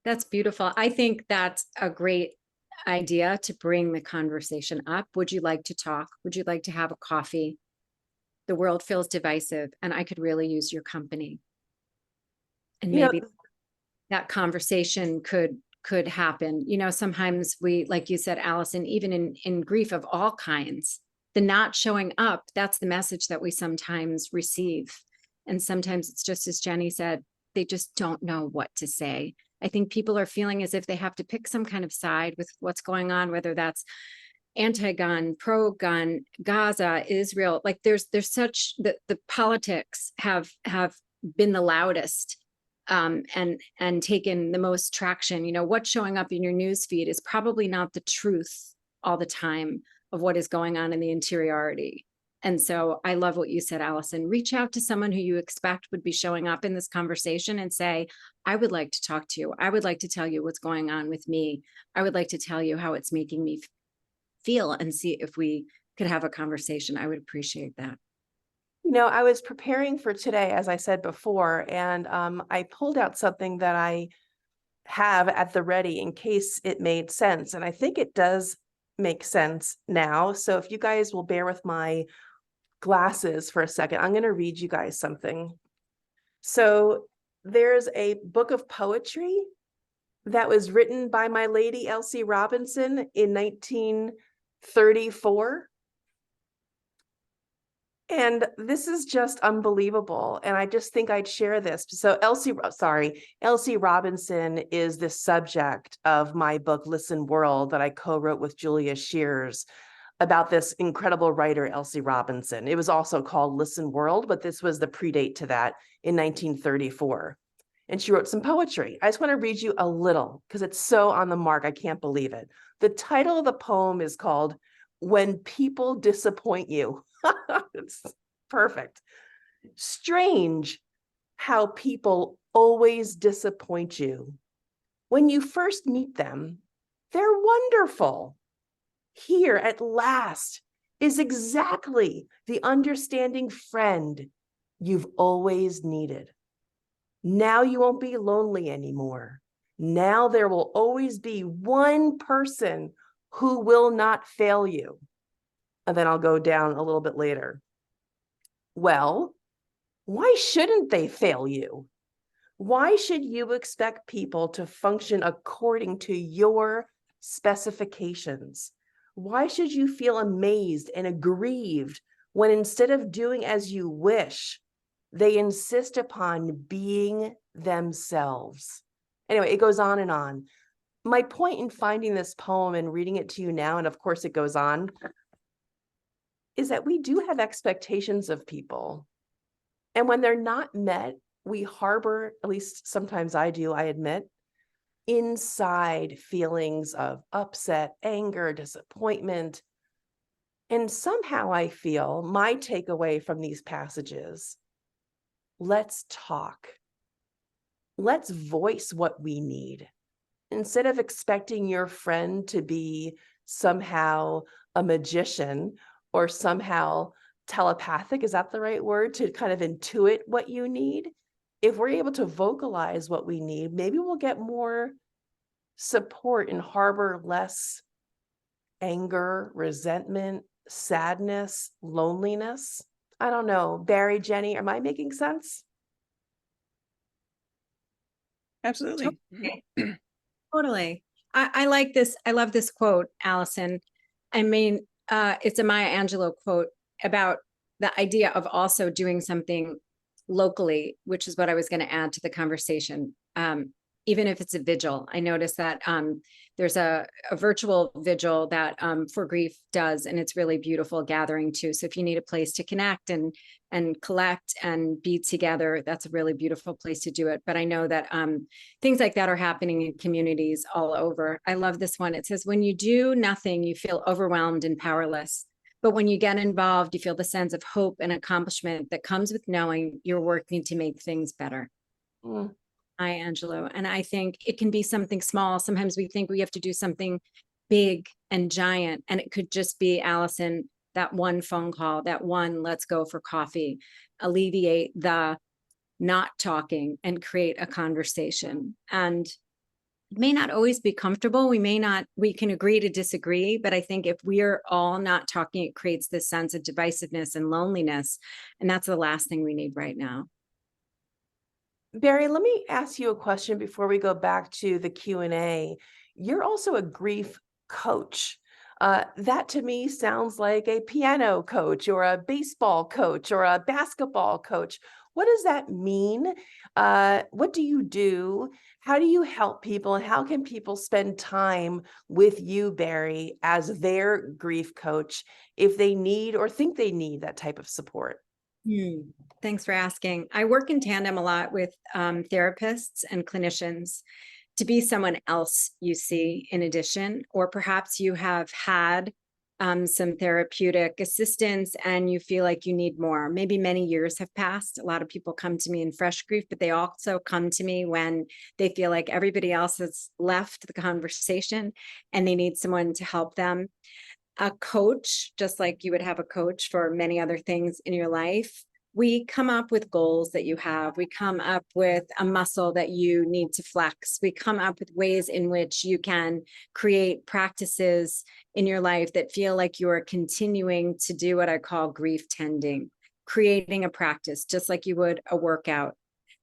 That's beautiful. I think that's a great idea to bring the conversation up. Would you like to talk? Would you like to have a coffee? The world feels divisive, and I could really use your company. And maybe that conversation could happen. You know, sometimes we, like you said, Allison, even in grief of all kinds, the not showing up, that's the message that we sometimes receive. And sometimes it's just as Jenny said, they just don't know what to say. I think people are feeling as if they have to pick some kind of side with what's going on, whether that's anti-gun, pro-gun, Gaza, Israel. Like there's such the politics have been the loudest and taken the most traction. You know, what's showing up in your news feed is probably not the truth all the time of what is going on in the interiority. And so I love what you said, Allison. Reach out to someone who you expect would be showing up in this conversation and say, I would like to talk to you. I would like to tell you what's going on with me. I would like to tell you how it's making me feel, and see if we could have a conversation. I would appreciate that. You know, I was preparing for today, as I said before, and I pulled out something that I have at the ready in case it made sense. And I think it does make sense now. So if you guys will bear with my glasses for a second, I'm going to read you guys something. So there's a book of poetry that was written by my lady, Elsie Robinson, in 1934. And this is just unbelievable. And I just think I'd share this. So Elsie Robinson is the subject of my book, Listen World, that I co-wrote with Julia Shears about this incredible writer, Elsie Robinson. It was also called Listen World, but this was the predate to that in 1934. And she wrote some poetry. I just want to read you a little because it's so on the mark. I can't believe it. The title of the poem is called When People Disappoint You. It's perfect. Strange how people always disappoint you. When you first meet them, they're wonderful. Here at last is exactly the understanding friend you've always needed. Now you won't be lonely anymore. Now there will always be one person who will not fail you. And then I'll go down a little bit later. Well, why shouldn't they fail you? Why should you expect people to function according to your specifications? Why should you feel amazed and aggrieved when instead of doing as you wish, they insist upon being themselves? Anyway, it goes on and on. My point in finding this poem and reading it to you now, and of course it goes on, is that we do have expectations of people. And when they're not met, we harbor, at least sometimes I do, I admit, inside feelings of upset, anger, disappointment. And somehow I feel my takeaway from these passages, let's talk. Let's voice what we need. Instead of expecting your friend to be somehow a magician or somehow telepathic, is that the right word, to kind of intuit what you need? If we're able to vocalize what we need, maybe we'll get more support and harbor less anger, resentment, sadness, loneliness. I don't know. Barri, Jenny, am I making sense? Absolutely. Totally. I like this. I love this quote, Allison. I mean, it's a Maya Angelou quote about the idea of also doing something locally, which is what I was going to add to the conversation. Even if it's a vigil, I noticed that there's a virtual vigil that For Grief does, and it's really beautiful gathering too. So if you need a place to connect and collect and be together, that's a really beautiful place to do it. But I know that things like that are happening in communities all over. I love this one. It says, when you do nothing, you feel overwhelmed and powerless. But when you get involved, you feel the sense of hope and accomplishment that comes with knowing you're working to make things better. Mm. Maya Angelou. And I think it can be something small. Sometimes we think we have to do something big and giant, and it could just be, Allison, that one phone call, that one let's go for coffee, alleviate the not talking and create a conversation. And it may not always be comfortable. We can agree to disagree, but I think if we're all not talking, it creates this sense of divisiveness and loneliness. And that's the last thing we need right now. Barri, let me ask you a question before we go back to the Q&A. You're also a grief coach. That to me sounds like a piano coach or a baseball coach or a basketball coach. What does that mean? What do you do? How do you help people? And how can people spend time with you, Barri, as their grief coach if they need or think they need that type of support? Thanks for asking. I work in tandem a lot with therapists and clinicians to be someone else you see in addition, or perhaps you have had some therapeutic assistance and you feel like you need more. Maybe many years have passed. A lot of people come to me in fresh grief, but they also come to me when they feel like everybody else has left the conversation and they need someone to help them. A coach, just like you would have a coach for many other things in your life, we come up with goals that you have. We come up with a muscle that you need to flex. We come up with ways in which you can create practices in your life that feel like you are continuing to do what I call grief tending, creating a practice, just like you would a workout.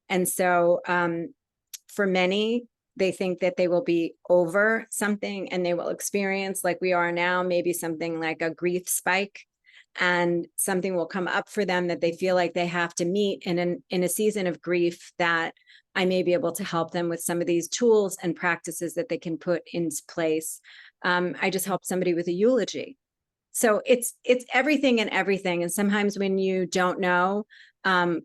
And so for many, they think that they will be over something and they will experience, like we are now, maybe something like a grief spike. and something will come up for them that they feel like they have to meet in a season of grief, that I may be able to help them with some of these tools and practices that they can put into place. I just helped somebody with a eulogy. So it's everything and everything. And sometimes when you don't know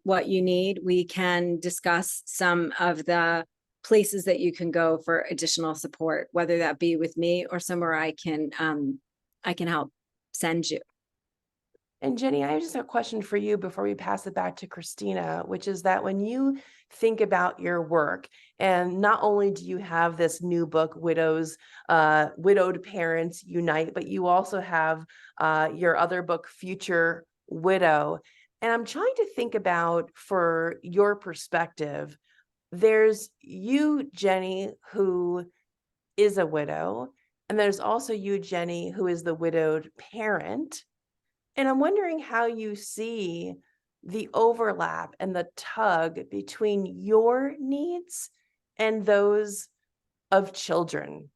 what you need, we can discuss some of the places that you can go for additional support, whether that be with me or somewhere I can help send you. And Jenny, I have just a question for you before we pass it back to Christina, which is that when you think about your work, and not only do you have this new book, Widowed Parents Unite, but you also have your other book, Future Widow. And I'm trying to think about, for your perspective, there's you, Jenny, who is a widow, and there's also you, Jenny, who is the widowed parent. And I'm wondering how you see the overlap and the tug between your needs and those of children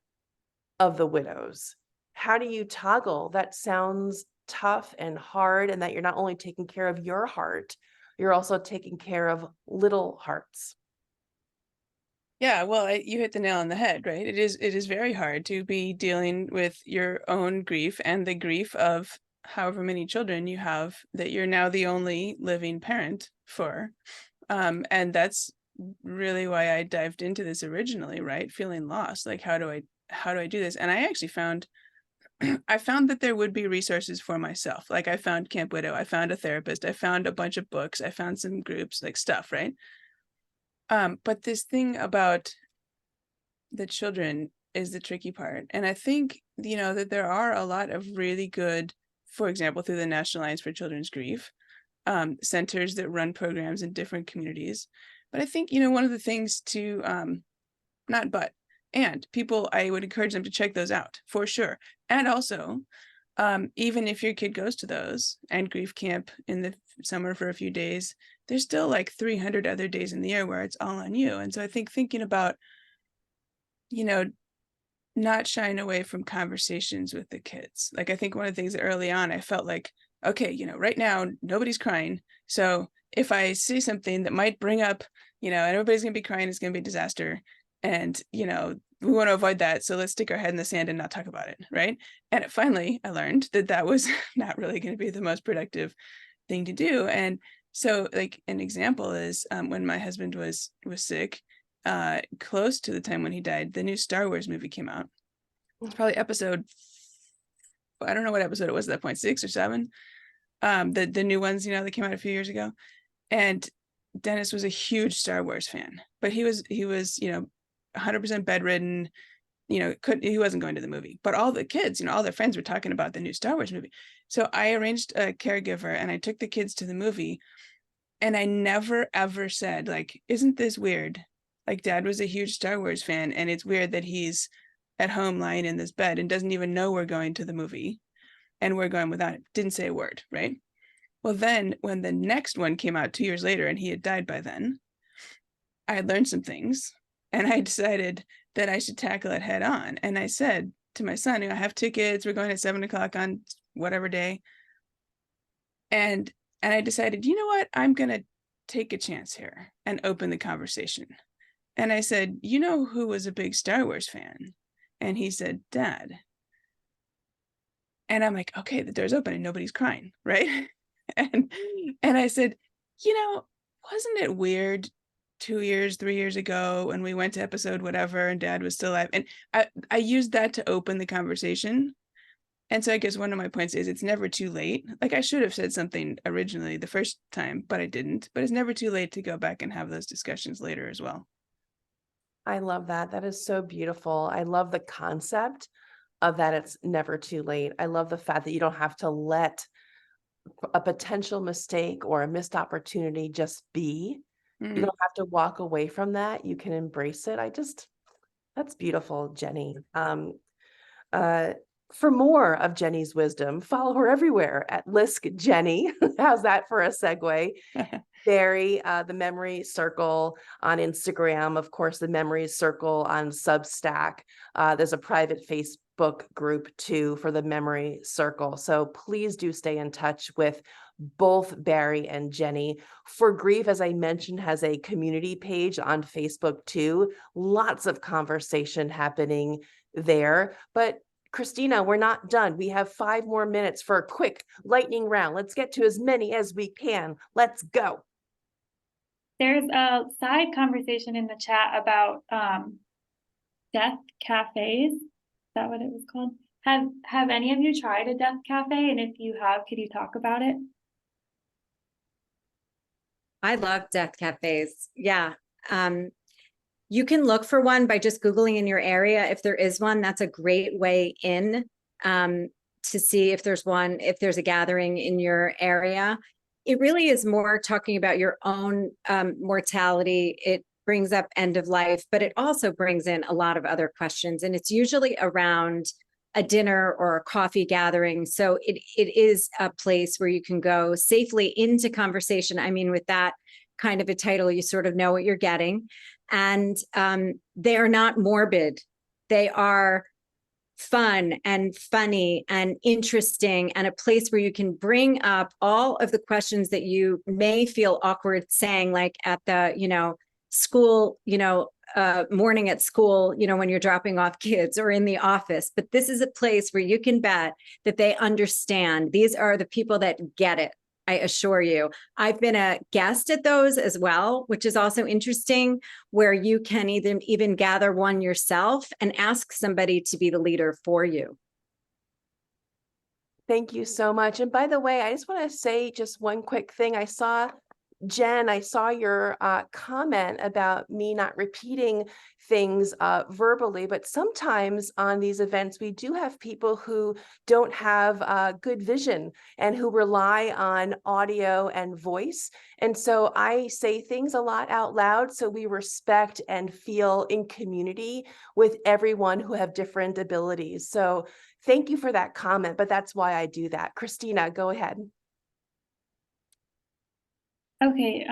of the widows. How do you toggle? That sounds tough and hard, and that you're not only taking care of your heart, you're also taking care of little hearts. Yeah, well, you hit the nail on the head, right? It is very hard to be dealing with your own grief and the grief of however many children you have that you're now the only living parent for. And that's really why I dived into this originally, right? Feeling lost, like how do I do this? And I actually found I found that there would be resources for myself. Like I found Camp Widow, I found a therapist, I found a bunch of books, I found some groups, like stuff, right? But this thing about the children is the tricky part. And I think, that there are a lot of really good, for example, through the National Alliance for Children's Grief, centers that run programs in different communities. But I think, one of the things to, and people, I would encourage them to check those out for sure. And also, even if your kid goes to those and grief camp in the summer for a few days, there's still like 300 other days in the year where it's all on you. And so I think thinking about, not shying away from conversations with the kids. Like, I think one of the things that early on I felt like, okay, right now nobody's crying. So if I say something that might bring up, and everybody's going to be crying, it's going to be a disaster. And, we want to avoid that. So let's stick our head in the sand and not talk about it. Right. And finally, I learned that was not really going to be the most productive thing to do. And so, like, an example is when my husband was sick, close to the time when he died, the new Star Wars movie came out. It's probably episode, I don't know what episode it was at that point, 6 or 7. The new ones, that came out a few years ago. And Dennis was a huge Star Wars fan, but he was 100% bedridden. He wasn't going to the movie, but all the kids, all their friends were talking about the new Star Wars movie. So I arranged a caregiver and I took the kids to the movie, and I never ever said, like, isn't this weird? Like, Dad was a huge Star Wars fan, and it's weird that he's at home lying in this bed and doesn't even know we're going to the movie and we're going without him. Didn't say a word, right? Well, then when the next one came out 2 years later and he had died by then, I had learned some things and I decided that I should tackle it head on. And I said to my son, I have tickets, we're going at 7:00 on whatever day. And I decided, you know what, I'm going to take a chance here and open the conversation. And I said, who was a big Star Wars fan? And he said, Dad. And I'm like, okay, the door's open and nobody's crying, right? And I said, wasn't it weird 2 years, 3 years ago when we went to episode whatever and Dad was still alive? And I used that to open the conversation. And so I guess one of my points is it's never too late. Like, I should have said something originally the first time, but I didn't. But it's never too late to go back and have those discussions later as well. I love that. That is so beautiful. I love the concept of that it's never too late. I love the fact that you don't have to let a potential mistake or a missed opportunity just be. You don't have to walk away from that. You can embrace it. That's beautiful, Jenny. For more of Jenny's wisdom, follow her everywhere at Lisk Jenny. How's that for a segue? Barri, the Memory Circle on Instagram, of course, the Memory Circle on Substack. There's a private Facebook group too for the Memory Circle. So please do stay in touch with both Barri and Jenny. For Grief, as I mentioned, has a community page on Facebook too. Lots of conversation happening there. But Christina, we're not done. We have 5 more minutes for a quick lightning round. Let's get to as many as we can. Let's go. There's a side conversation in the chat about death cafes. Is that what it was called? Have any of you tried a death cafe? And if you have, could you talk about it? I love death cafes. Yeah. You can look for one by just Googling in your area. If there is one, that's a great way in to see if there's one, if there's a gathering in your area. It really is more talking about your own mortality. It brings up end of life, but it also brings in a lot of other questions. And it's usually around a dinner or a coffee gathering. So it is a place where you can go safely into conversation. I mean, with that kind of a title, you sort of know what you're getting. And they are not morbid. They are fun and funny and interesting, and a place where you can bring up all of the questions that you may feel awkward saying, like at the, school, morning at school, when you're dropping off kids, or in the office. But this is a place where you can bet that they understand. These are the people that get it. I assure you. I've been a guest at those as well, which is also interesting, where you can even gather one yourself and ask somebody to be the leader for you. Thank you so much. And by the way, I just want to say just one quick thing. Jen, I saw your comment about me not repeating things verbally, but sometimes on these events, we do have people who don't have good vision and who rely on audio and voice. And so I say things a lot out loud, so we respect and feel in community with everyone who have different abilities. So thank you for that comment, but that's why I do that. Christina, go ahead. Okay,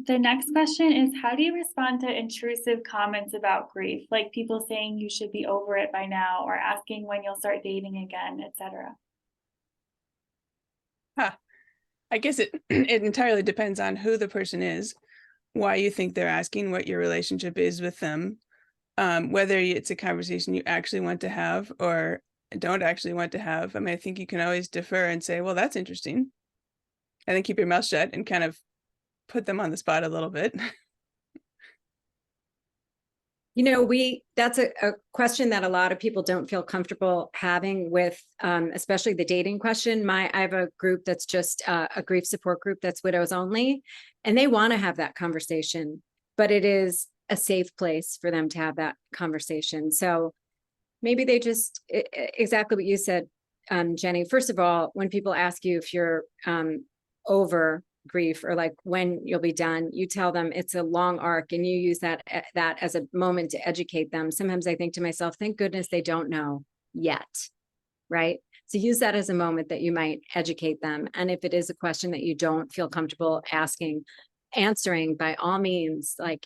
the next question is, how do you respond to intrusive comments about grief? Like people saying you should be over it by now, or asking when you'll start dating again, etc. I guess it entirely depends on who the person is, why you think they're asking, what your relationship is with them, whether it's a conversation you actually want to have or don't actually want to have. I mean, I think you can always defer and say, well, that's interesting. And then keep your mouth shut and kind of put them on the spot a little bit. That's a question that a lot of people don't feel comfortable having with, especially the dating question. I have a group that's just a grief support group that's widows only, and they want to have that conversation, but it is a safe place for them to have that conversation. So maybe they just, exactly what you said, Jenny. First of all, when people ask you if you're over grief or like when you'll be done, you tell them it's a long arc, and you use that as a moment to educate them. Sometimes I think to myself, thank goodness they don't know yet, right? So use that as a moment that you might educate them. And if it is a question that you don't feel comfortable answering, by all means, like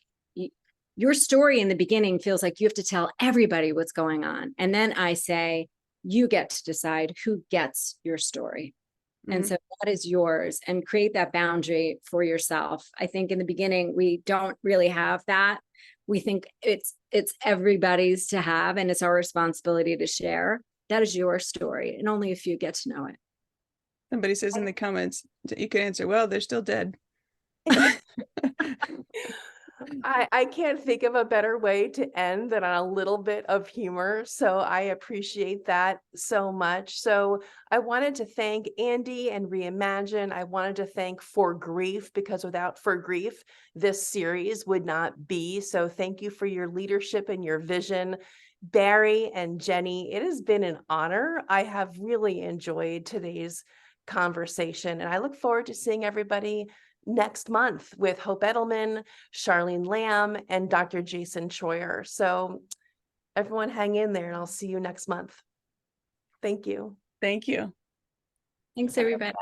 your story in the beginning feels like you have to tell everybody what's going on. And then I say, you get to decide who gets your story. And so that is yours, and create that boundary for yourself. I think in the beginning, we don't really have that. We think it's everybody's to have, and it's our responsibility to share. That is your story, and only a few get to know it. Somebody says in the comments, you can answer, well, they're still dead. I can't think of a better way to end than on a little bit of humor. So I appreciate that so much. So I wanted to thank Andy and Reimagine. I wanted to thank For Grief, because without For Grief, this series would not be. So thank you for your leadership and your vision. Barri and Jenny, it has been an honor. I have really enjoyed today's conversation, and I look forward to seeing everybody next month with Hope Edelman, Charlene Lamb, and Dr. Jason Troyer. So everyone hang in there, and I'll see you next month. Thank you. Thank you. Thanks, everybody.